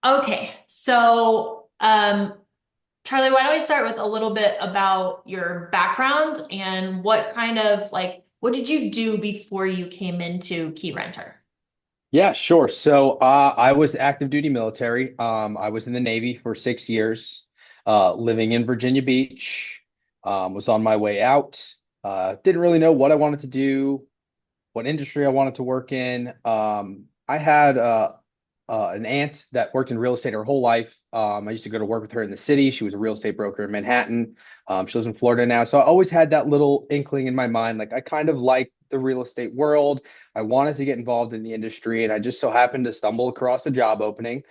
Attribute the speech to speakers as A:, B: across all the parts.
A: Okay, Charlie, why don't we start with a little bit about your background and what kind of what did you do before you came into Keyrenter?
B: Yeah, sure. So I was active duty military. I was in the Navy for 6 years, living in Virginia Beach. Was on my way out. Didn't really know what I wanted to do, what industry I wanted to work in. I had an aunt that worked in real estate her whole life. I used to go to work with her in the city. She was a real estate broker in Manhattan. She lives in Florida now. So I always had that little inkling in my mind. Like I kind of like the real estate world. I wanted to get involved in the industry, and I just so happened to stumble across a job opening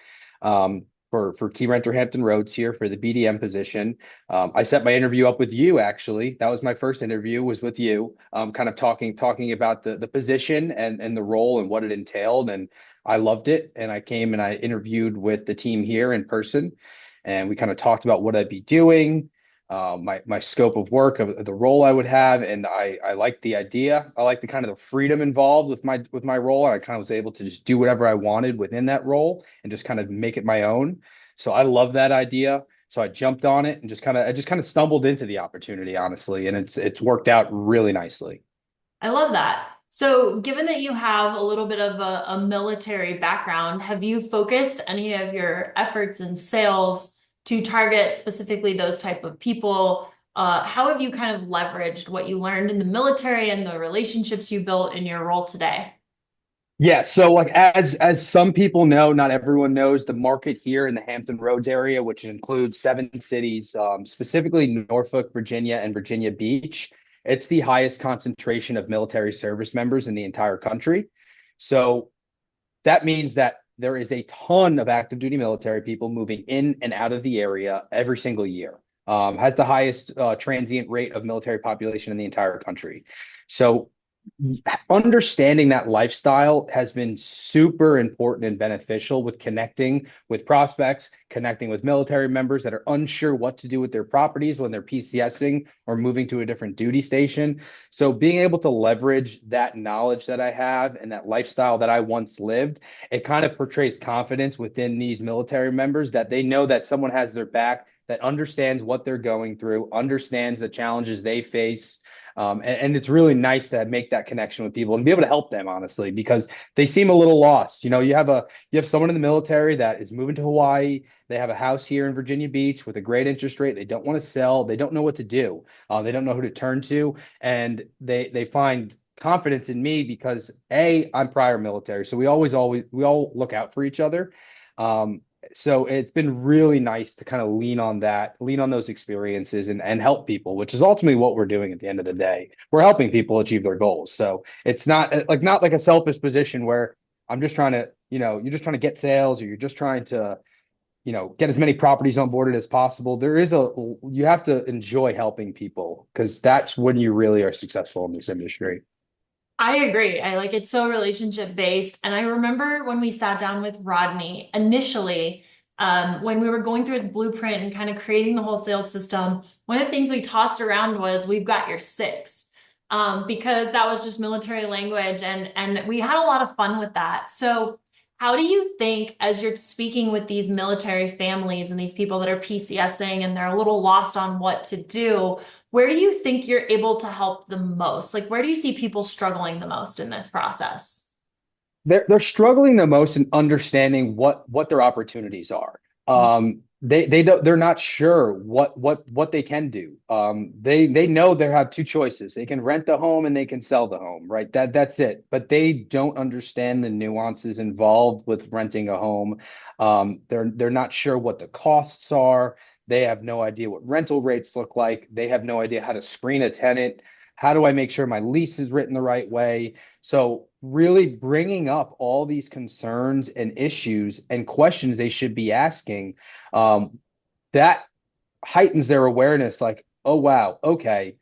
B: for Keyrenter Hampton Roads here for the BDM position. I set my interview up with you actually. That was my first interview was with you, kind of talking about the position and the role and what it entailed. And I loved it. And I came and I interviewed with the team here in person, and we kind of talked about what I'd be doing, my scope of work, of the role I would have, and I liked the idea. I liked the kind of the freedom involved with my role. And I kind of was able to just do whatever I wanted within that role and just kind of make it my own. So I love that idea. So I jumped on it and just kind of stumbled into the opportunity, honestly, and it's worked out really nicely.
A: I love that. So, given that you have a little bit of a military background, have you focused any of your efforts in sales to target specifically those type of people? How have you kind of leveraged what you learned in the military and the relationships you built in your role today?
B: Yeah, so like as some people know, not everyone knows the market here in the Hampton Roads area, which includes 7 cities, specifically Norfolk, Virginia, and Virginia Beach. It's the highest concentration of military service members in the entire country. So that means that there is a ton of active duty military people moving in and out of the area every single year. Has the highest transient rate of military population in the entire country. So understanding that lifestyle has been super important and beneficial with connecting with prospects, connecting with military members that are unsure what to do with their properties when they're PCSing or moving to a different duty station. So being able to leverage that knowledge that I have and that lifestyle that I once lived, it kind of portrays confidence within these military members that they know that someone has their back, that understands what they're going through, understands the challenges they face, and it's really nice to make that connection with people and be able to help them, honestly, because they seem a little lost. You have someone in the military that is moving to Hawaii. They have a house here in Virginia Beach with a great interest rate. They don't want to sell. They don't know what to do. They don't know who to turn to, and they find confidence in me because I'm prior military, so we all look out for each other. Um, so it's been really nice to kind of lean on those experiences and help people, which is ultimately what we're doing at the end of the day. We're helping people achieve their goals. So it's not like a selfish position where I'm just trying to, you're just trying to get sales or you're just trying to, get as many properties onboarded as possible. You have to enjoy helping people because that's when you really are successful in this industry.
A: I agree. I like it's so relationship based. And I remember when we sat down with Rodney initially, when we were going through his blueprint and kind of creating the whole sales system, one of the things we tossed around was we've got your six. Because that was just military language and we had a lot of fun with that. So how do you think, as you're speaking with these military families and these people that are PCSing and they're a little lost on what to do, where do you think you're able to help the most? Like, where do you see people struggling the most in this process?
B: They're struggling the most in understanding what their opportunities are. They're not sure what they can do. They know they have two choices. They can rent the home and they can sell the home, right? That's it. But they don't understand the nuances involved with renting a home. They're not sure what the costs are. They have no idea what rental rates look like. They have no idea how to screen a tenant. How do I make sure my lease is written the right way? So, really bringing up all these concerns and issues and questions they should be asking, that heightens their awareness like, oh, wow, okay,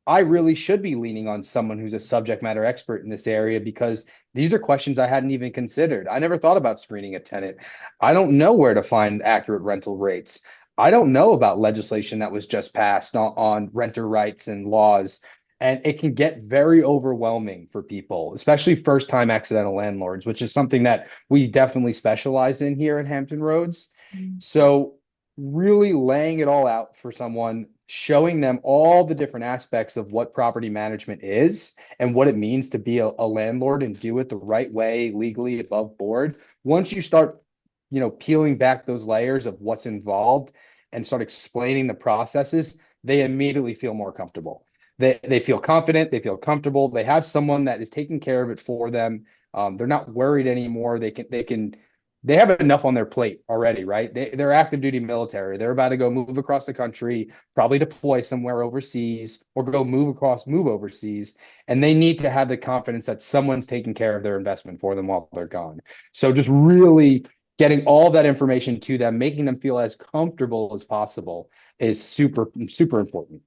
B: I really should be leaning on someone who's a subject matter expert in this area because these are questions I hadn't even considered. I never thought about screening a tenant. I don't know where to find accurate rental rates. I don't know about legislation that was just passed on renter rights and laws. And it can get very overwhelming for people, especially first time accidental landlords, which is something that we definitely specialize in here at Hampton Roads. So, really laying it all out for someone, showing them all the different aspects of what property management is and what it means to be a landlord and do it the right way, legally above board. Once you start, peeling back those layers of what's involved and start explaining the processes, they immediately feel more comfortable. They feel confident, they feel comfortable, they have someone that is taking care of it for them. They're not worried anymore. They have enough on their plate already, right? They're active duty military. They're about to go move across the country, probably deploy somewhere overseas or move overseas. And they need to have the confidence that someone's taking care of their investment for them while they're gone. So just really getting all that information to them, making them feel as comfortable as possible is super, super important.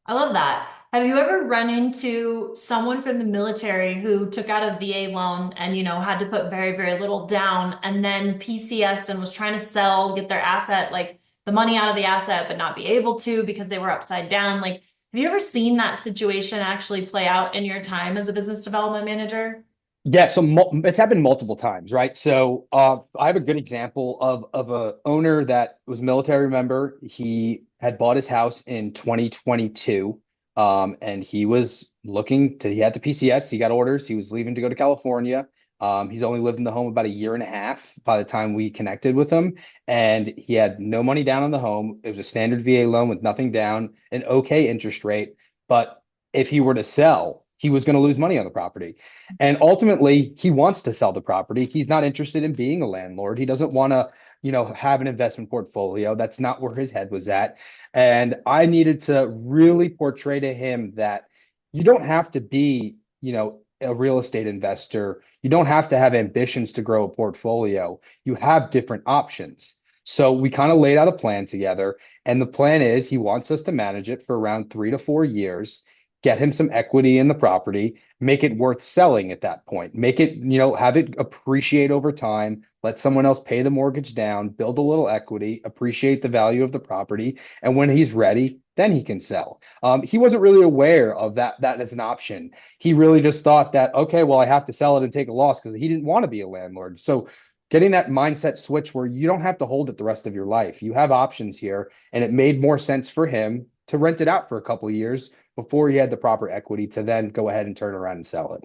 A: I love that. Have you ever run into someone from the military who took out a VA loan and, had to put very, very little down and then PCSed and was trying to sell, get their asset, like the money out of the asset, but not be able to because they were upside down? Like, have you ever seen that situation actually play out in your time as a business development manager?
B: Yeah, so it's happened multiple times, right? So I have a good example of a owner that was a military member. He had bought his house in 2022, and he had to PCS. He got orders. He was leaving to go to California. He's only lived in the home about a year and a half by the time we connected with him, and he had no money down on the home. It was a standard VA loan with nothing down, an okay interest rate, but if he were to sell, he was going to lose money on the property. And ultimately, he wants to sell the property. He's not interested in being a landlord. He doesn't want to, have an investment portfolio. That's not where his head was at. And I needed to really portray to him that you don't have to be, a real estate investor. You don't have to have ambitions to grow a portfolio. You have different options. So we kind of laid out a plan together. And the plan is he wants us to manage it for around 3 to 4 years, get him some equity in the property, make it worth selling at that point. Make it, have it appreciate over time. Let someone else pay the mortgage down, build a little equity, appreciate the value of the property. And when he's ready, then he can sell. He wasn't really aware of that as an option. He really just thought that, okay, well, I have to sell it and take a loss because he didn't want to be a landlord. So getting that mindset switch where you don't have to hold it the rest of your life. You have options here. And it made more sense for him to rent it out for a couple of years before he had the proper equity to then go ahead and turn around and sell it.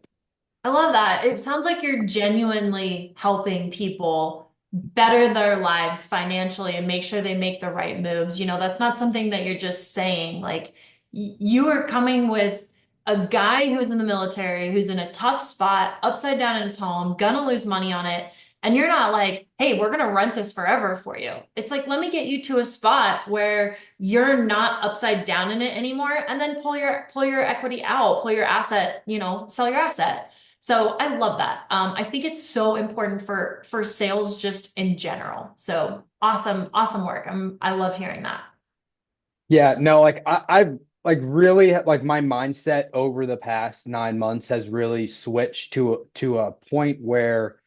A: I love that. It sounds like you're genuinely helping people better their lives financially and make sure they make the right moves. That's not something that you're just saying. Like you are coming with a guy who's in the military, who's in a tough spot, upside down in his home, gonna lose money on it. And you're not like, hey, we're gonna rent this forever for you. It's like, let me get you to a spot where you're not upside down in it anymore, and then pull your equity out, pull your asset, sell your asset. So I love that. I think it's so important for sales just in general. So awesome, awesome work. I love hearing that.
B: Yeah, no, like I've like really like my mindset over the past 9 months has really switched to a point where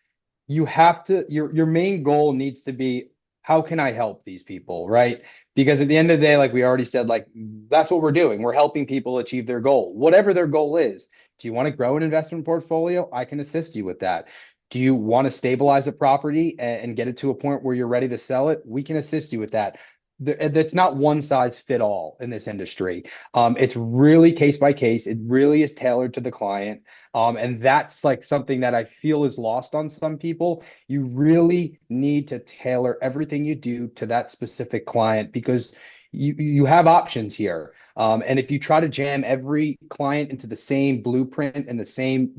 B: you have to your main goal needs to be how can I help these people, right? Because at the end of the day, like we already said, like that's what we're doing. We're helping people achieve their goal, whatever their goal is. Do you want to grow an investment portfolio? I can assist you with that. Do you want to stabilize a property and get it to a point where you're ready to sell it? We can assist you with that. That's not one size fit all in this industry. It's really case by case. It really is tailored to the client. And that's like something that I feel is lost on some people. You really need to tailor everything you do to that specific client because you have options here. And if you try to jam every client into the same blueprint and the same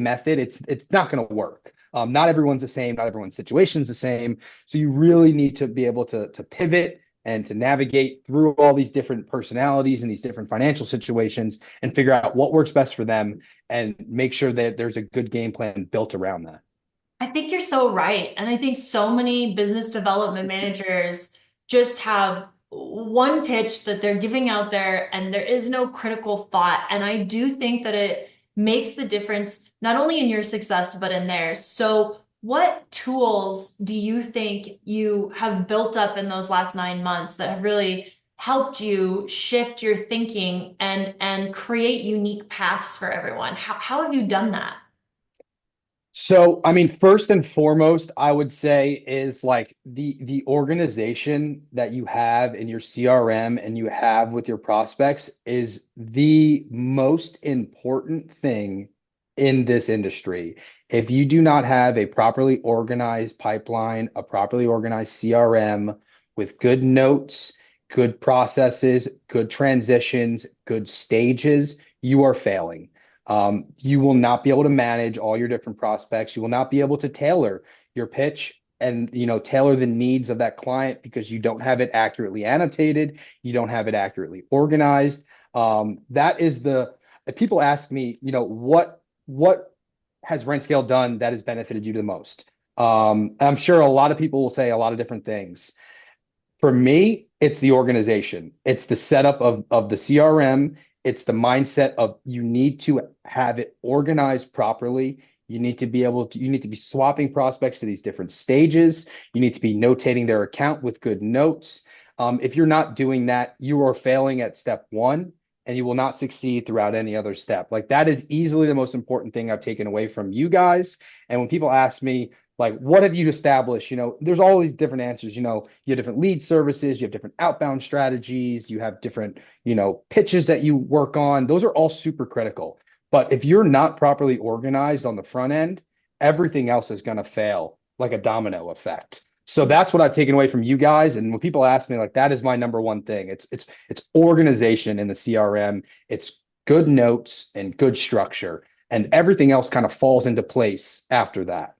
B: method, it's not going to work. Not everyone's the same. Not everyone's situation is the same. So you really need to be able to pivot and to navigate through all these different personalities and these different financial situations and figure out what works best for them and make sure that there's a good game plan built around that.
A: I think you're so right. And I think so many business development managers just have one pitch that they're giving out there and there is no critical thought. And I do think that it makes the difference not only in your success, but in theirs. So what tools do you think you have built up in those last 9 months that have really helped you shift your thinking and create unique paths for everyone? How have you done that?
B: So, I mean, first and foremost, I would say is like the organization that you have in your CRM and you have with your prospects is the most important thing in this industry. If you do not have a properly organized pipeline, a properly organized CRM with good notes, good processes, good transitions, good stages, you are failing. You will not be able to manage all your different prospects. You will not be able to tailor your pitch and tailor the needs of that client because you don't have it accurately annotated. You don't have it accurately organized. That is the people ask me, what has RentScale done that has benefited you the most? I'm sure a lot of people will say a lot of different things. For me, it's the organization. It's the setup of the CRM. It's the mindset of you need to have it organized properly. You need to be swapping prospects to these different stages. You need to be notating their account with good notes. If you're not doing that, you are failing at step one and you will not succeed throughout any other step. Like that is easily the most important thing I've taken away from you guys. And when people ask me, like, what have you established? There's all these different answers. You have different lead services, you have different outbound strategies, you have different, pitches that you work on. Those are all super critical. But if you're not properly organized on the front end, everything else is going to fail like a domino effect. So that's what I've taken away from you guys. And when people ask me, like, that is my number one thing. It's organization in the CRM. It's good notes and good structure, and everything else kind of falls into place after that.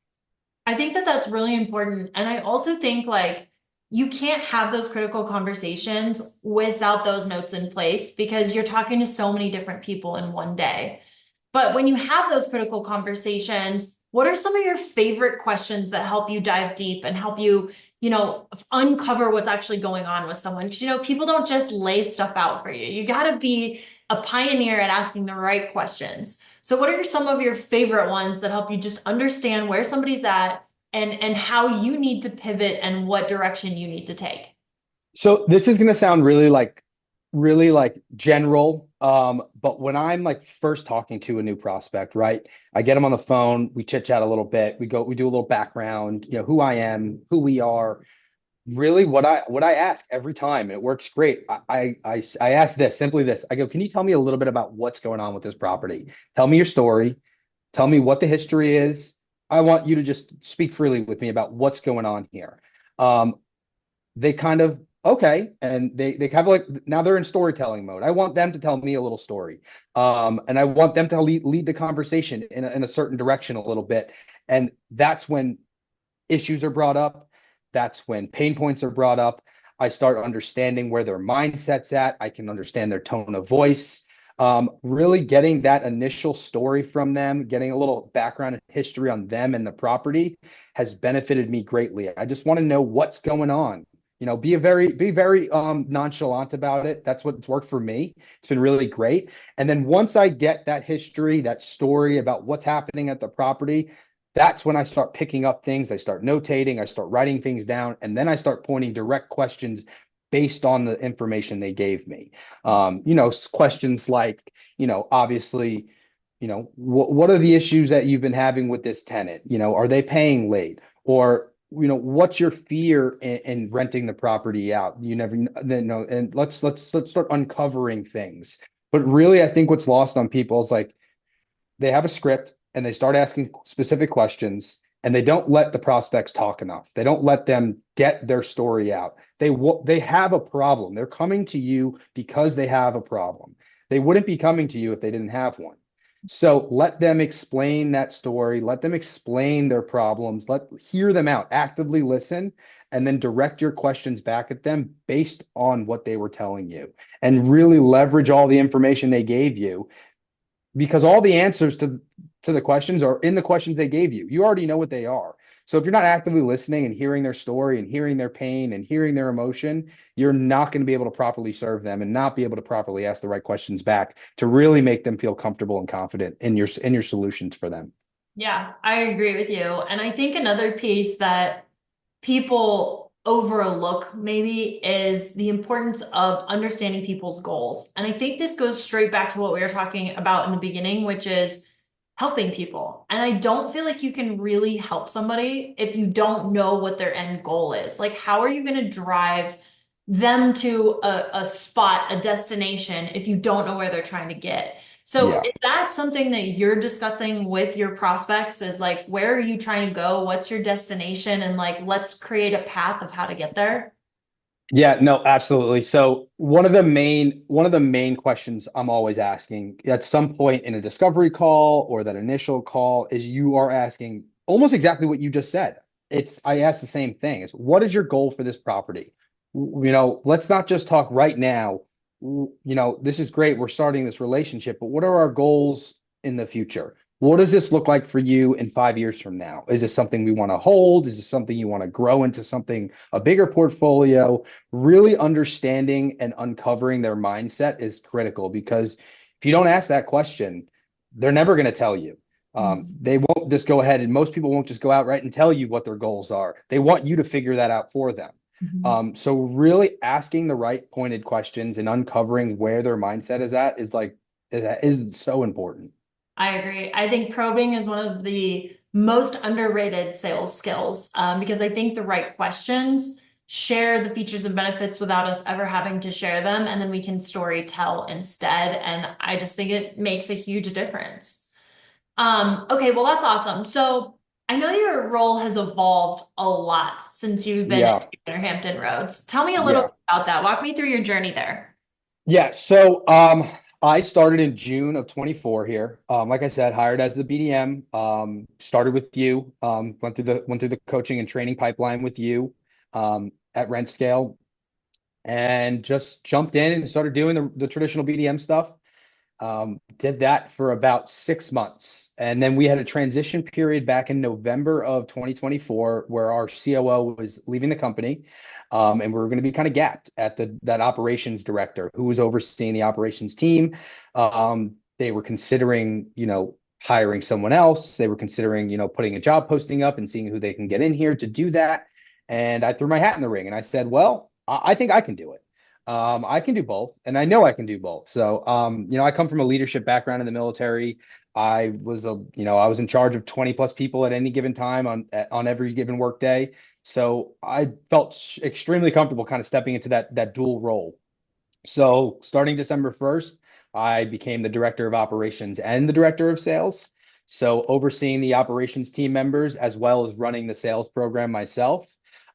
A: I think that that's really important. And I also think like you can't have those critical conversations without those notes in place because you're talking to so many different people in one day. But when you have those critical conversations, what are some of your favorite questions that help you dive deep and help you, uncover what's actually going on with someone? Because, people don't just lay stuff out for you. You got to be a pioneer at asking the right questions. So what are some of your favorite ones that help you just understand where somebody's at and how you need to pivot and what direction you need to take?
B: So this is going to sound really like general. But when I'm like first talking to a new prospect, right? I get them on the phone, we chit chat a little bit, we do a little background, who I am, who we are. Really, what I ask every time, and it works great. I ask this simply this. I go, can you tell me a little bit about what's going on with this property? Tell me your story. Tell me what the history is. I want you to just speak freely with me about what's going on here. Um, they kind of okay, and they kind of like now they're in storytelling mode. I want them to tell me a little story, and I want them to lead the conversation in a certain direction a little bit, and that's when issues are brought up. That's when pain points are brought up. I start understanding where their mindset's at. I can understand their tone of voice. Really getting that initial story from them, getting a little background and history on them and the property has benefited me greatly. I just want to know what's going on. Be very nonchalant about it. That's what's worked for me. It's been really great. And then once I get that history, that story about what's happening at the property, that's when I start picking up things. I start notating, I start writing things down, and then I start pointing direct questions based on the information they gave me. Questions like, obviously, what are the issues that you've been having with this tenant? Are they paying late? Or, what's your fear in renting the property out? You never know. And let's start uncovering things. But really, I think what's lost on people is like they have a script and they start asking specific questions and they don't let the prospects talk enough. They don't let them get their story out. They have a problem. They're coming to you because they have a problem. They wouldn't be coming to you if they didn't have one. So let them explain that story. Let them explain their problems. Hear them out. Actively listen, and then direct your questions back at them based on what they were telling you, and really leverage all the information they gave you because all the answers to the questions are in the questions they gave you. You already know what they are. So if you're not actively listening and hearing their story and hearing their pain and hearing their emotion, you're not going to be able to properly serve them and not be able to properly ask the right questions back to really make them feel comfortable and confident in your solutions for them.
A: Yeah, I agree with you. And I think another piece that people overlook maybe is the importance of understanding people's goals. And I think this goes straight back to what we were talking about in the beginning, which is helping people. And I don't feel like you can really help somebody if you don't know what their end goal is. Like, how are you going to drive them to a spot, a destination, if you don't know where they're trying to get? So
B: Yeah.
A: is that something that you're discussing with your prospects is like, where are you trying to go? What's your destination? And like, let's create a path of how to get there.
B: Yeah, no, absolutely. So one of the main questions I'm always asking at some point in a discovery call or that initial call is you are asking almost exactly what you just said. It's I ask the same thing. It's what is your goal for this property? Let's not just talk right now. This is great. We're starting this relationship, but what are our goals in the future? What does this look like for you in 5 years from now? Is this something we want to hold? Is this something you want to grow into something, a bigger portfolio? Really understanding and uncovering their mindset is critical because if you don't ask that question, they're never going to tell you. They won't just go ahead, and most people won't just go out right and tell you what their goals are. They want you to figure that out for them.
A: Mhm.
B: So really asking the right pointed questions and uncovering where their mindset is at is so important.
A: I agree. I think probing is one of the most underrated sales skills because I think the right questions share the features and benefits without us ever having to share them, and then we can story tell instead. And I just think it makes a huge difference. Okay, well, that's awesome. So I know your role has evolved a lot since you've been
B: Yeah,
A: at Hampton Roads. Tell me a little
B: yeah.
A: bit about that. Walk me through your journey there.
B: Yeah, so I started in June of 24 here. Like I said, hired as the BDM. Started with you. Went through the coaching and training pipeline with you at RentScale, and just jumped in and started doing the traditional BDM stuff. Did that for about 6 months. And then we had a transition period back in November of 2024 where our COO was leaving the company. And we were going to be kind of gapped at that operations director who was overseeing the operations team. They were considering, hiring someone else. They were considering, putting a job posting up and seeing who they can get in here to do that. And I threw my hat in the ring and I said, well, I think I can do it. I can do both, and I know I can do both. So, I come from a leadership background in the military. I was in charge of 20 plus people at any given time on every given work day. So I felt extremely comfortable kind of stepping into that dual role. So starting December 1st, I became the director of operations and the director of sales. So overseeing the operations team members as well as running the sales program myself.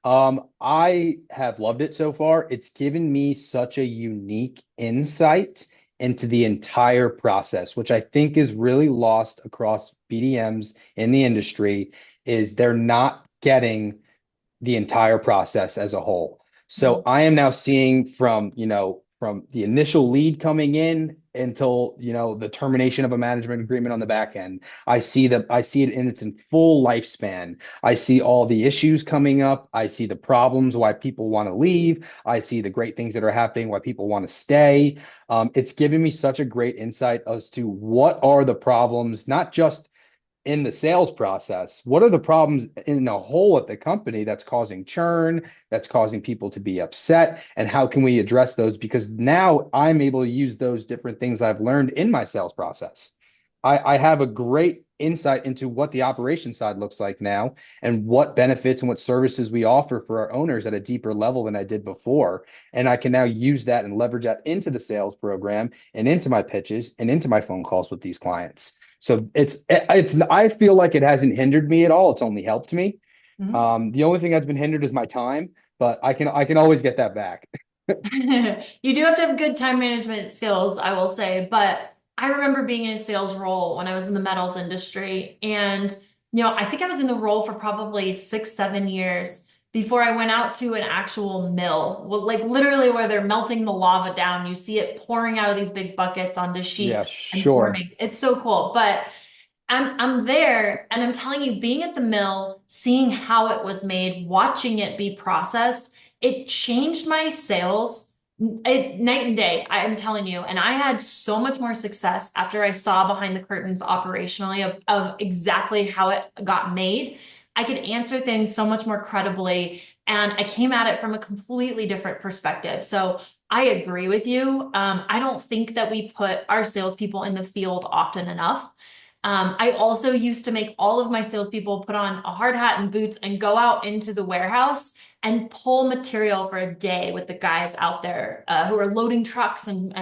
B: I have loved it so far. It's given me such a unique insight into the entire process, which I think is really lost across BDMs in the industry, is they're not getting the entire process as a whole. So I am now seeing from the initial lead coming in until, the termination of a management agreement on the back end. I see it in its in full lifespan. I see all the issues coming up. I see the problems, why people want to leave. I see the great things that are happening, why people want to stay. It's given me such a great insight as to what are the problems, not just in the sales process, what are the problems in a whole at the company that's causing churn, that's causing people to be upset, and how can we address those? Because now I'm able to use those different things I've learned in my sales process. I have a great insight into what the operation side looks like now and what benefits and what services we offer for our owners at a deeper level than I did before. And I can now use that and leverage that into the sales program and into my pitches and into my phone calls with these clients. So I feel like it hasn't hindered me at all. It's only helped me.
A: Mhm.
B: The only thing that's been hindered is my time, but I can always get that back.
A: You do have to have good time management skills, I will say. But I remember being in a sales role when I was in the metals industry. And, I think I was in the role for probably 6, 7 years before I went out to an actual mill. Well, like literally where they're melting the lava down. You see it pouring out of these big buckets onto
B: Yeah,
A: sheets and
B: sure.
A: forming. It's so cool. But I'm there and I'm telling you, being at the mill, seeing how it was made, watching it be processed, it changed my sales night and day. I'm telling you. And I had so much more success after I saw behind the curtains operationally of exactly how it got made. I could answer things so much more credibly. And I came at it from a completely different perspective. So I agree with you. I don't think that we put our salespeople in the field often enough. I also used to make all of my salespeople put on a hard hat and boots and go out into the warehouse and pull material for a day with the guys out there who are loading trucks and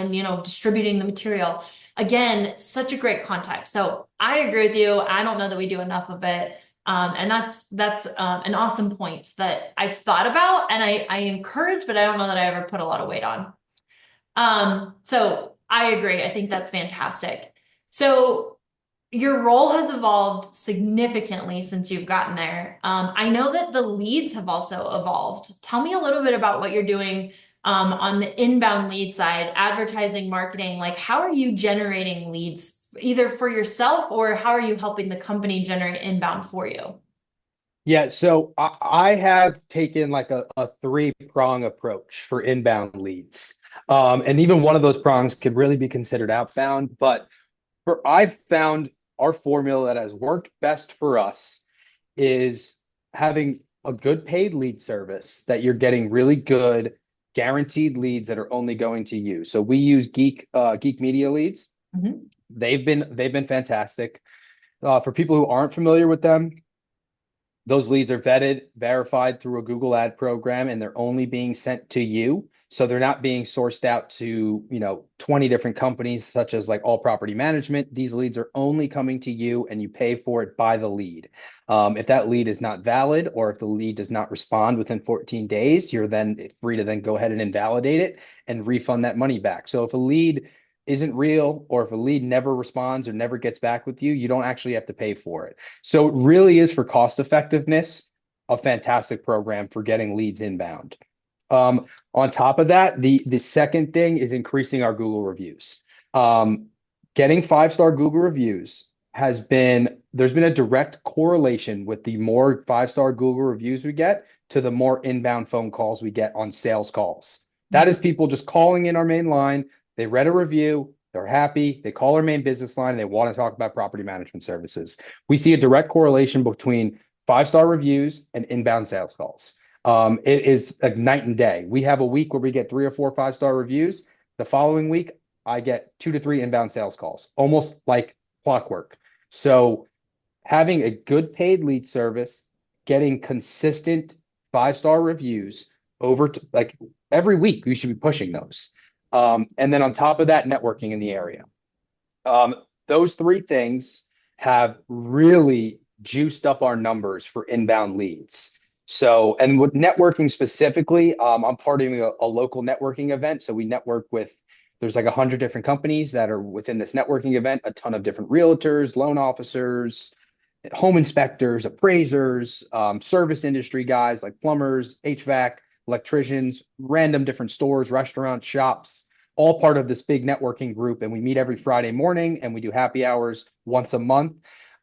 A: distributing the material. Again, such a great contact. So I agree with you. I don't know that we do enough of it. And that's an awesome point that I've thought about and I encourage, but I don't know that I ever put a lot of weight on. So I agree. I think that's fantastic. So your role has evolved significantly since you've gotten there. I know that the leads have also evolved. Tell me a little bit about what you're doing on the inbound lead side, advertising, marketing. Like, how are you generating leads either for yourself or how are you helping the company generate inbound for you?
B: Yeah, so I have taken like a three-prong approach for inbound leads. And even one of those prongs could really be considered outbound. But I've found our formula that has worked best for us is having a good paid lead service that you're getting really good guaranteed leads that are only going to you. So we use Geek Media Leads.
A: Mhm.
B: They've been fantastic. For people who aren't familiar with them, those leads are vetted, verified through a Google ad program, and they're only being sent to you. So they're not being sourced out to, 20 different companies, such as like All Property Management. These leads are only coming to you and you pay for it by the lead. If that lead is not valid or if the lead does not respond within 14 days, you're then free to then go ahead and invalidate it and refund that money back. So if a lead isn't real or if a lead never responds or never gets back with you, you don't actually have to pay for it. So it really is for cost effectiveness, a fantastic program for getting leads inbound. On top of that, the second thing is increasing our Google reviews. Getting 5-star Google reviews there's been a direct correlation with the more 5-star Google reviews we get to the more inbound phone calls we get on sales calls. That is people just calling in our main line. They read a review, they're happy, they call our main business line, and they want to talk about property management services. We see a direct correlation between 5-star reviews and inbound sales calls. It is like night and day. We have a week where we get 3 or 4 5-star reviews. The following week, I get 2 to 3 inbound sales calls, almost like clockwork. So having a good paid lead service, getting consistent 5-star reviews over to like every week, we should be pushing those. And then on top of that, networking in the area. Those three things have really juiced up our numbers for inbound leads. So, and with networking specifically, I'm part of a local networking event. So we network with, there's like 100 different companies that are within this networking event, a ton of different realtors, loan officers, home inspectors, appraisers, service industry guys like plumbers, HVAC, electricians, random different stores, restaurants, shops, all part of this big networking group. And we meet every Friday morning and we do happy hours once a month.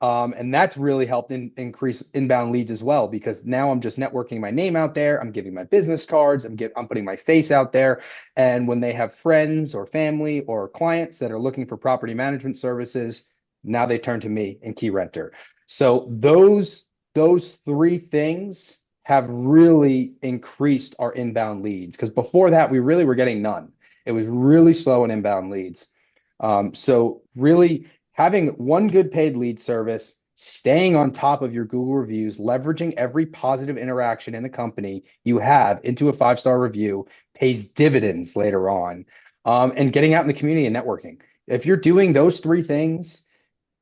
B: And that's really helped increase inbound leads as well, because now I'm just networking my name out there. I'm giving my business cards. I'm putting my face out there. And when they have friends or family or clients that are looking for property management services, now they turn to me and Keyrenter. So those three things have really increased our inbound leads, because before that we really were getting none. It was really slow in inbound leads. So really having one good paid lead service, staying on top of your Google reviews, leveraging every positive interaction in the company you have into a 5-star review pays dividends later on. And getting out in the community and networking. If you're doing those three things,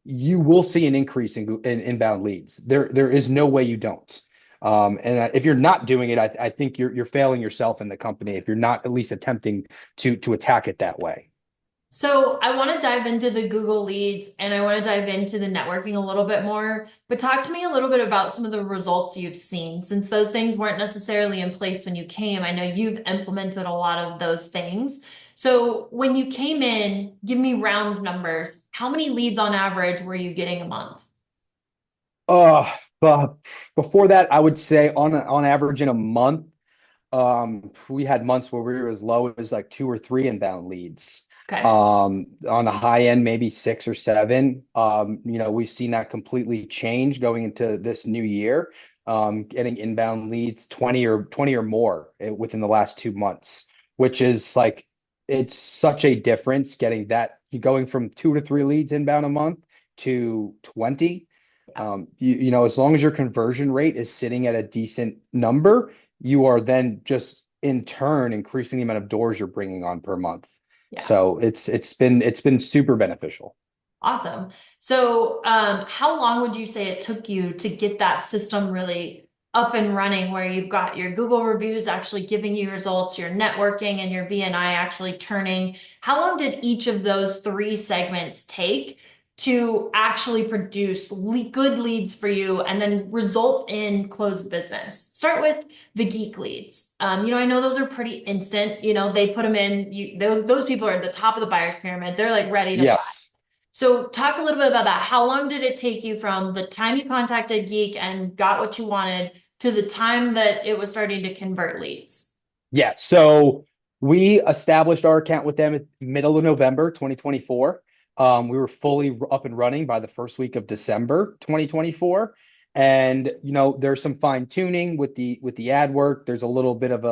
B: you will see an increase in inbound leads. There is no way you don't. And if you're not doing it, I think you're failing yourself in the company if you're not at least attempting to attack it that way.
A: So I want to dive into the Google Leads and I want to dive into the networking a little bit more, but talk to me a little bit about some of the results you've seen since those things weren't necessarily in place when you came. I know you've implemented a lot of those things. So when you came in, give me round numbers. How many leads on average were you getting a month?
B: Uh, but before that, I would say on average in a month, we had months where we were as low as like 2 or 3 inbound leads.
A: Okay.
B: On the high end, maybe 6 or 7. We've seen that completely change going into this new year. Getting inbound leads 20 or more within the last 2 months, which is like it's such a difference getting that going from 2 to 3 leads inbound a month to 20.
A: Yeah.
B: As long as your conversion rate is sitting at a decent number, you are then just in turn increasing the amount of doors you're bringing on per month.
A: Yeah.
B: So it's been super beneficial.
A: Awesome. So, how long would you say it took you to get that system really up and running where you've got your Google reviews actually giving you results, your networking and your BNI actually turning? How long did each of those three segments take to actually produce good leads for you and then result in closed business? Start with the geek leads. I know those are pretty instant. They put them in, those people are at the top of the buyer's pyramid. They're like ready to buy.
B: Yes.
A: So talk a little bit about that. How long did it take you from the time you contacted Geek and got what you wanted to the time that it was starting to convert leads?
B: Yeah. So we established our account with them at middle of November 2024. We were fully up and running by the first week of December 2024. And there's some fine tuning with the ad work. There's a little bit of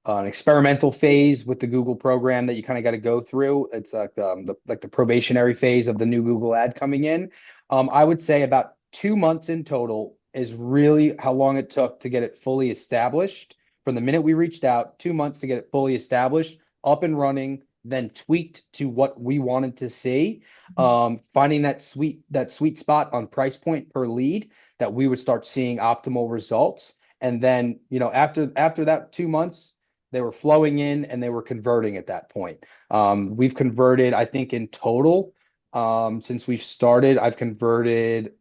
B: an experimental phase with the Google program that you kind of got to go through. It's like the probationary phase of the new Google ad coming in. I would say about 2 months in total is really how long it took to get it fully established. From the minute we reached out, 2 months to get it fully established, up and running, then tweaked to what we wanted to see. Finding that sweet spot on price point per lead that we would start seeing optimal results. And then, after that 2 months, they were flowing in and they were converting at that point. We've converted, I think in total, since we've started, I've converted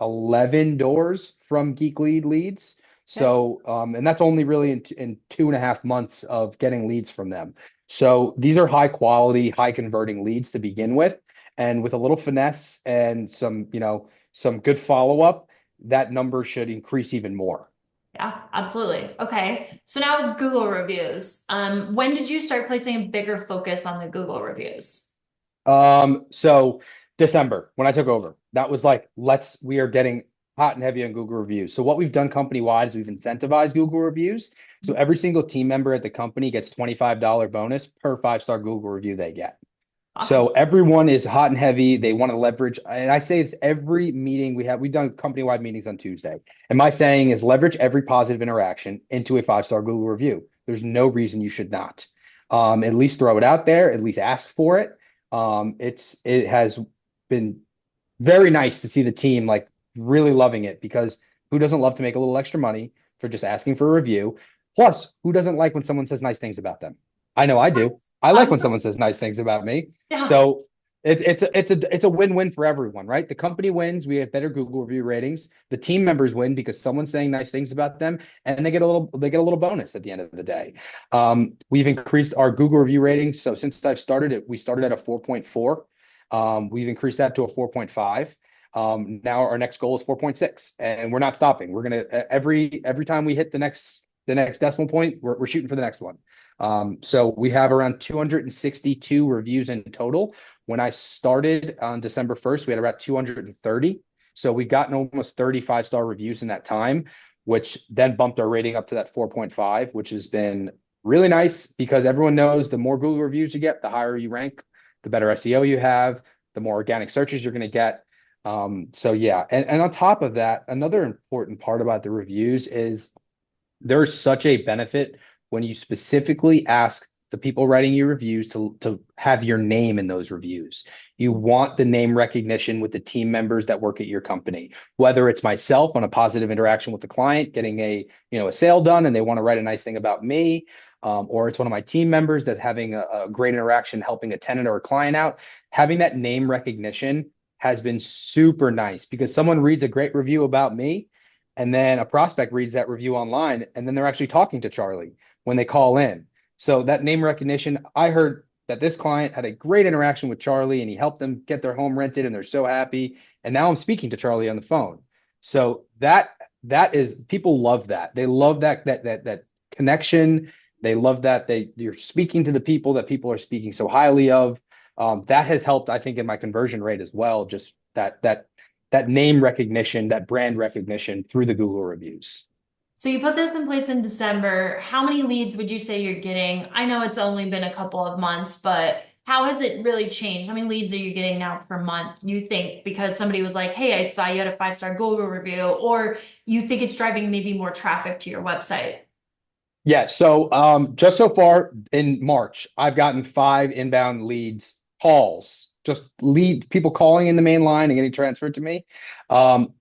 B: 11 doors from Geek Lead leads.
A: Okay.
B: So, and that's only really in 2.5 months of getting leads from them. So these are high quality, high converting leads to begin with. And with a little finesse and some good follow up, that number should increase even more.
A: Yeah, absolutely. Okay. So now Google reviews. When did you start placing a bigger focus on the Google reviews?
B: So December when I took over, that was like, we are getting hot and heavy on Google reviews. So what we've done company wide is we've incentivized Google reviews. So every single team member at the company gets $25 bonus per 5-star Google review they get. So
A: Awesome.
B: everyone is hot and heavy. They want to leverage, and I say it's every meeting we have. We've done company-wide meetings on Tuesday. And my saying is leverage every positive interaction into a 5-star Google review. There's no reason you should not. At least throw it out there, at least ask for it. It has been very nice to see the team like really loving it because who doesn't love to make a little extra money for just asking for a review? Plus, who doesn't like when someone says nice things about them? I know I do. I like
A: Of
B: when someone
A: course.
B: says nice things about me.
A: Yeah.
B: So it's a win-win for everyone, right? The company wins, we have better Google review ratings. The team members win because someone's saying nice things about them, and they get a little bonus at the end of the day. We've increased our Google review ratings. So since I've started it, we started at a 4.4. We've increased that to a 4.5. Now our next goal is 4.6, and we're not stopping. We're gonna every time we hit the next decimal point, we're shooting for the next one. So we have around 262 reviews in total. When I started on December 1st, we had about 230. So we've gotten almost 35-star reviews in that time, which then bumped our rating up to that 4.5, which has been really nice because everyone knows the more Google reviews you get, the higher you rank, the better SEO you have, the more organic searches you're going to get. So yeah, and on top of that, another important part about the reviews is there's such a benefit when you specifically ask the people writing your reviews to have your name in those reviews. You want the name recognition with the team members that work at your company, whether it's myself on a positive interaction with the client, getting a sale done and they want to write a nice thing about me, or it's one of my team members that's having a great interaction helping a tenant or a client out. Having that name recognition has been super nice because someone reads a great review about me and then a prospect reads that review online and then they're actually talking to Charlie when they call in. So that name recognition, I heard that this client had a great interaction with Charlie and he helped them get their home rented and they're so happy. And now I'm speaking to Charlie on the phone. So that is, people love that. They love that connection, They love that you're speaking to the people that people are speaking so highly of. That has helped, I think, in my conversion rate as well. Just that name recognition, that brand recognition through the Google reviews.
A: So you put this in place in December. How many leads would you say you're getting? I know it's only been a couple of months, but how has it really changed? How many leads are you getting now per month? You think because somebody was like, "Hey, I saw you had a 5-star Google review," or you think it's driving maybe more traffic to your website?
B: Yeah, so just so far in March, I've gotten 5 inbound leads, calls, just lead people calling in the main line and getting transferred to me,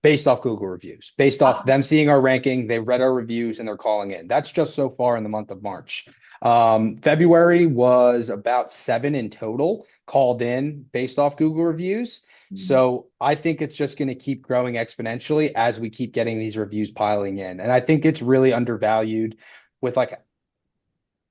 B: based off Google reviews, based off them seeing our ranking, they've read our reviews and they're calling in. That's just so far in the month of March. February was about 7 in total called in based off Google reviews. So I think it's just going to keep growing exponentially as we keep getting these reviews piling in. And I think it's really undervalued with like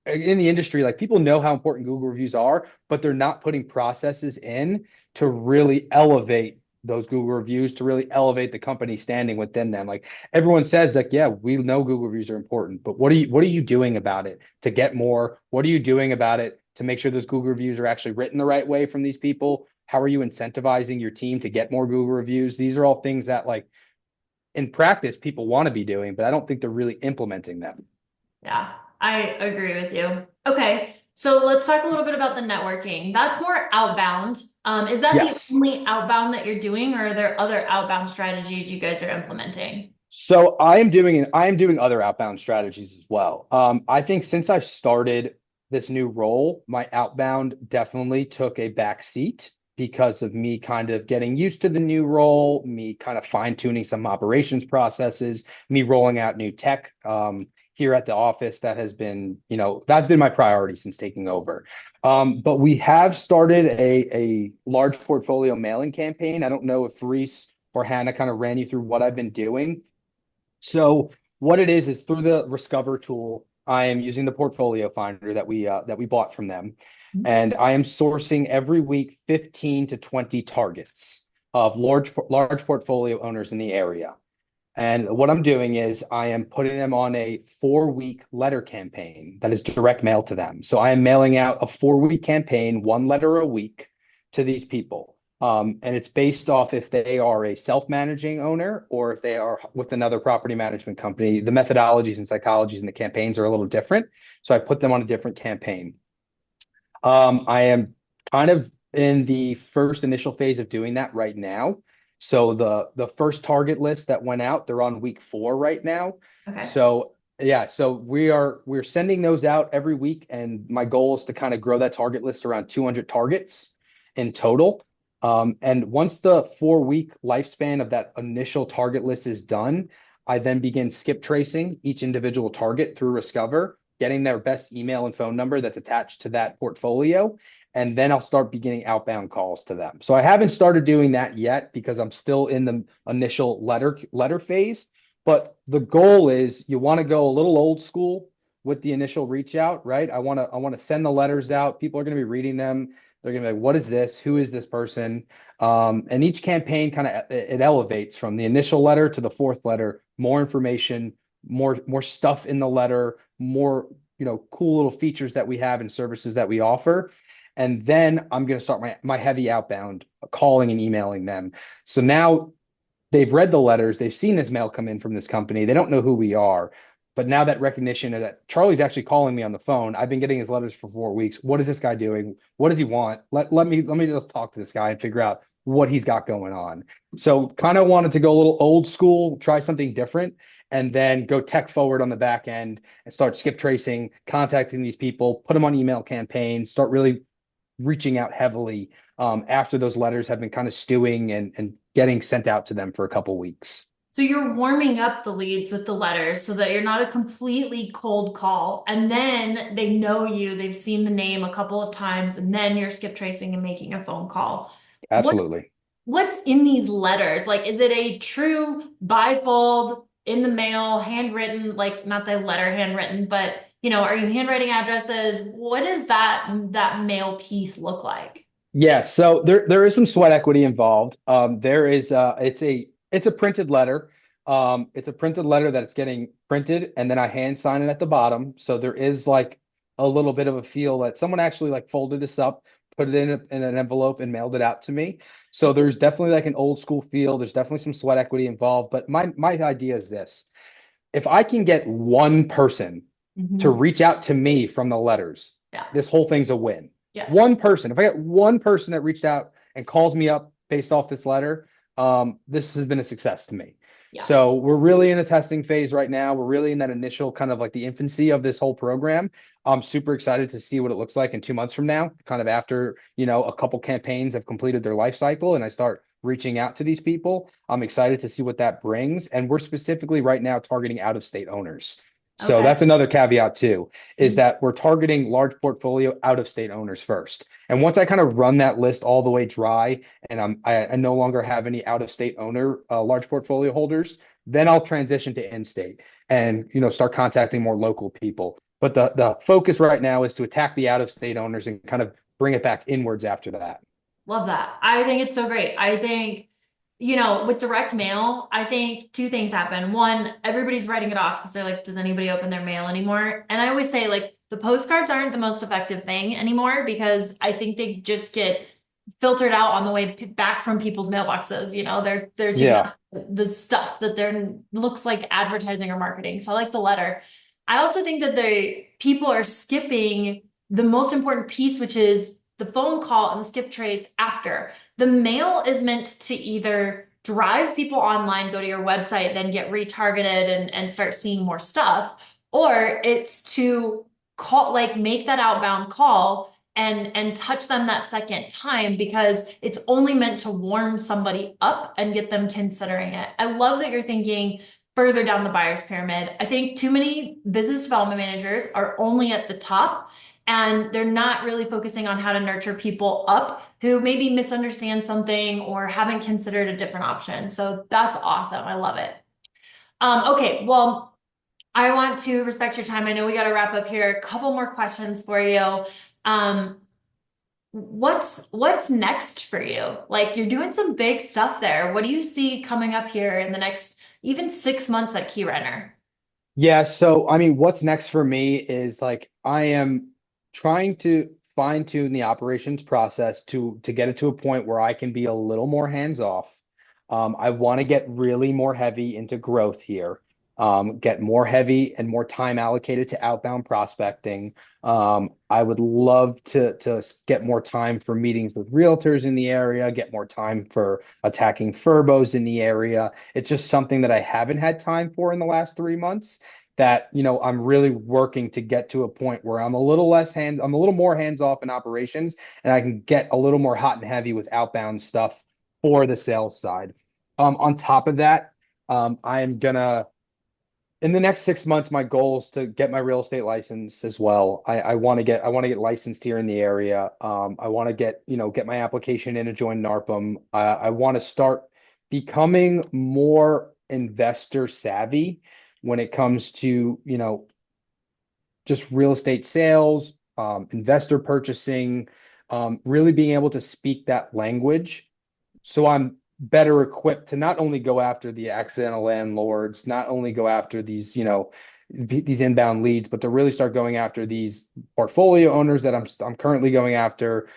B: in the industry, like people know how important Google reviews are, but they're not putting processes in to really elevate those Google reviews, to really elevate the company standing within them. Like everyone says that, yeah, we know Google reviews are important, but what are you doing about it to get more? What are you doing about it to make sure those Google reviews are actually written the right way from these people? How are you incentivizing your team to get more Google reviews? These are all things that like in practice people want to be doing, but I don't think they're really implementing them.
A: Yeah, I agree with you. Okay, so let's talk a little bit about the networking. That's more outbound. Is that the
B: Yes.
A: only outbound that you're doing, or are there other outbound strategies you guys are implementing?
B: So I am doing other outbound strategies as well. I think since I've started this new role, my outbound definitely took a back seat because of me kind of getting used to the new role, me kind of fine tuning some operations processes, me rolling out new tech here at the office. That has been, that's been my priority since taking over. But we have started a large portfolio mailing campaign. I don't know if Reese or Hannah kind of ran you through what I've been doing. So what it is through the Discover tool, I am using the portfolio finder that we bought from them, and I am sourcing every week 15 to 20 targets of large portfolio owners in the area. And what I'm doing is I am putting them on a 4-week letter campaign that is direct mail to them. So I am mailing out a 4-week campaign, 1 letter a week to these people. And it's based off if they are a self-managing owner or if they are with another property management company. The methodologies and psychologies and the campaigns are a little different. So I put them on a different campaign. I am kind of in the first initial phase of doing that right now. So the first target list that went out, they're on week 4 right now.
A: Okay.
B: So yeah, so we're sending those out every week, and my goal is to kind of grow that target list around 200 targets in total. And once the 4-week lifespan of that initial target list is done, I then begin skip tracing each individual target through Discover, getting their best email and phone number that's attached to that portfolio. And then I'll start beginning outbound calls to them. So I haven't started doing that yet because I'm still in the initial letter phase. But the goal is you want to go a little old school with the initial reach out, right? I want to send the letters out. People are going to be reading them. They're going to be like, what is this? Who is this person? And each campaign kind of it elevates from the initial letter to the fourth letter, more information, more stuff in the letter, more cool little features that we have and services that we offer. And then I'm going to start my heavy outbound calling and emailing them. So now they've read the letters, they've seen this mail come in from this company, they don't know who we are. But now that recognition of that Charlie's actually calling me on the phone. I've been getting his letters for 4 weeks. What is this guy doing? What does he want? Let me just talk to this guy and figure out what he's got going on. So kind of wanted to go a little old school, try something different, and then go tech forward on the back end and start skip tracing, contacting these people, put them on email campaigns, start really reaching out heavily after those letters have been kind of stewing and getting sent out to them for a couple weeks.
A: So you're warming up the leads with the letters so that you're not a completely cold call. And then they know you, they've seen the name a couple of times, and then you're skip tracing and making a phone call. What's
B: Absolutely.
A: what's in these letters? Like, is it a true bifold in the mail, handwritten, like not the letter handwritten, but are you handwriting addresses? What does that mail piece look like?
B: Yeah, so there is some sweat equity involved. There is it's a printed letter. It's a printed letter that's getting printed, and then I hand sign it at the bottom. So there is like a little bit of a feel that someone actually like folded this up, put it in an envelope, and mailed it out to me. So there's definitely like an old school feel. There's definitely some sweat equity involved. But my idea is this: if I can get one person to
A: Mhm.
B: reach out to me from the letters,
A: Yeah.
B: this whole thing's a win.
A: Yeah.
B: One person. If I get one person that reached out and calls me up based off this letter, this has been a success to me.
A: Yeah.
B: So we're really in the testing phase right now. We're really in that initial kind of like the infancy of this whole program. I'm super excited to see what it looks like in 2 months from now, kind of after, a couple campaigns have completed their life cycle and I start reaching out to these people. I'm excited to see what that brings. And we're specifically right now targeting out of state owners. So
A: Okay.
B: that's another caveat too, is
A: Mhm.
B: that we're targeting large portfolio out of state owners first. And once I kind of run that list all the way dry and I no longer have any out of state owner large portfolio holders, then I'll transition to in-state and start contacting more local people. But the focus right now is to attack the out of state owners and kind of bring it back inwards after that.
A: Love that. I think it's so great. I think, with direct mail, I think two things happen. One, everybody's writing it off because they're like, does anybody open their mail anymore? And I always say, like, the postcards aren't the most effective thing anymore because I think they just get filtered out on the way back from people's mailboxes. They're taking
B: Yeah.
A: out the stuff that they're looks like advertising or marketing. So I like the letter. I also think that the people are skipping the most important piece, which is the phone call and the skip trace after. The mail is meant to either drive people online, go to your website, then get retargeted and start seeing more stuff, or it's to call, like make that outbound call and touch them that second time because it's only meant to warm somebody up and get them considering it. I love that you're thinking further down the buyer's pyramid. I think too many business development managers are only at the top and they're not really focusing on how to nurture people up who maybe misunderstand something or haven't considered a different option. So that's awesome. I love it. Okay, well, I want to respect your time. I know we got to wrap up here. A couple more questions for you. Um, what's next for you? Like you're doing some big stuff there. What do you see coming up here in the next even 6 months at Keyrenter?
B: Yeah, so I mean, what's next for me is like I am trying to fine tune the operations process to get it to a point where I can be a little more hands off. I want to get really more heavy into growth here, get more heavy and more time allocated to outbound prospecting. I would love to get more time for meetings with realtors in the area, get more time for attacking furbos in the area. It's just something that I haven't had time for in the last 3 months that I'm really working to get to a point where I'm a little more hands off in operations and I can get a little more hot and heavy with outbound stuff for the sales side. On top of that, I am gonna in the next 6 months, my goal is to get my real estate license as well. I want to get licensed here in the area. I want to get my application in to join NARPM. I want to start becoming more investor savvy when it comes to just real estate sales, investor purchasing, really being able to speak that language. So I'm better equipped to not only go after the accidental landlords, not only go after these inbound leads, but to really start going after these portfolio owners that I'm currently going after,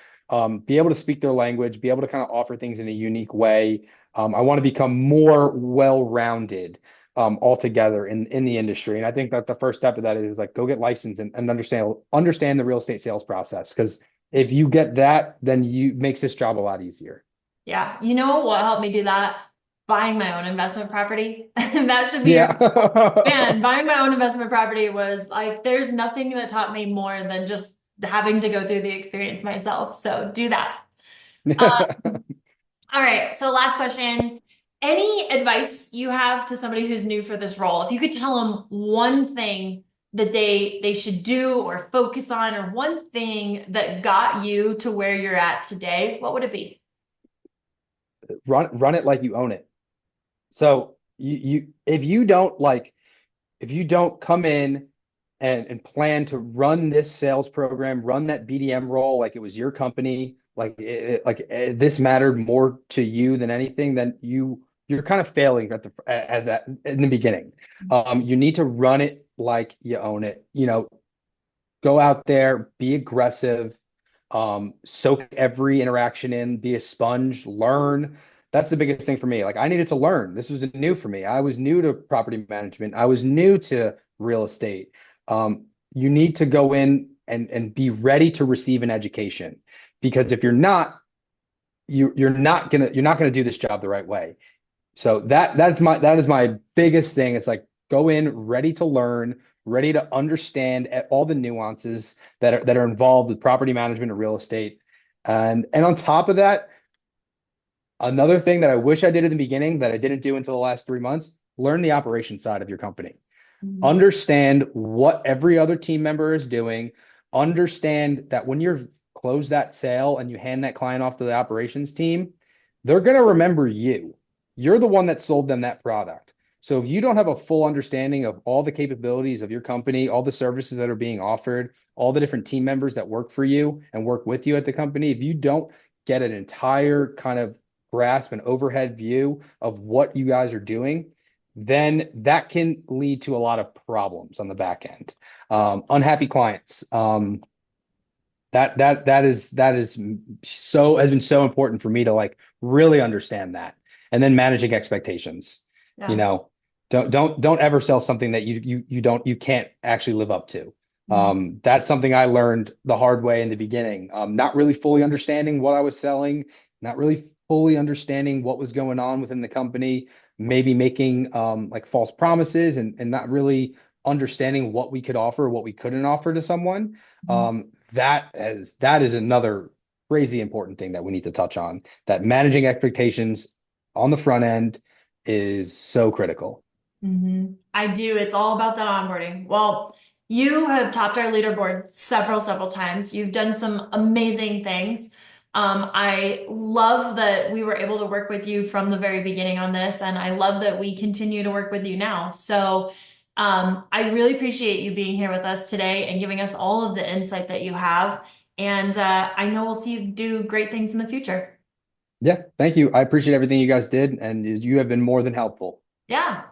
B: be able to speak their language, be able to kind of offer things in a unique way. I want to become more well-rounded altogether in the industry. And I think that the first step of that is like go get licensed and understand the real estate sales process. Because if you get that, then you makes this job a lot easier.
A: Yeah, you know what helped me do that? Buying my own investment property. And that should be your
B: Yeah.
A: man. Buying my own investment property was like, there's nothing that taught me more than just having to go through the experience myself. So do that. All right. So last question. Any advice you have to somebody who's new for this role? If you could tell them one thing that they should do or focus on, or one thing that got you to where you're at today, what would it be?
B: Run it like you own it. So if you don't come in and plan to run this sales program, run that BDM role like it was your company, this mattered more to you than anything, then you you're kind of failing at that in the beginning. You need to run it like you own it. Go out there, be aggressive, soak every interaction in, be a sponge, learn. That's the biggest thing for me. Like I needed to learn. This was new for me. I was new to property management. I was new to real estate. You need to go in and be ready to receive an education because if you're not, you're not gonna do this job the right way. So that is my biggest thing. It's like go in ready to learn, ready to understand all the nuances that are involved with property management and real estate. And on top of that, another thing that I wish I did in the beginning that I didn't do until the last 3 months, learn the operation side of your company.
A: Mhm.
B: Understand what every other team member is doing. Understand that when you're close that sale and you hand that client off to the operations team, they're going to remember you. You're the one that sold them that product. So if you don't have a full understanding of all the capabilities of your company, all the services that are being offered, all the different team members that work for you and work with you at the company, if you don't get an entire kind of grasp and overhead view of what you guys are doing, then that can lead to a lot of problems on the back end. Unhappy clients. That is so has been so important for me to like really understand that. And then managing expectations. You
A: Yeah.
B: know, don't ever sell something that you can't actually live up to.
A: Mhm.
B: That's something I learned the hard way in the beginning. Not really fully understanding what I was selling, not really fully understanding what was going on within the company, maybe making like false promises and not really understanding what we could offer, what we couldn't offer to someone. That is another crazy important thing that we need to touch on. That managing expectations on the front end is so critical.
A: I do. It's all about that onboarding. Well, you have topped our leaderboard several times. You've done some amazing things. I love that we were able to work with you from the very beginning on this, and I love that we continue to work with you now. So, I really appreciate you being here with us today and giving us all of the insight that you have. And I know we'll see you do great things in the future.
B: Yeah, thank you. I appreciate everything you guys did, and you have been more than helpful.
A: Yeah.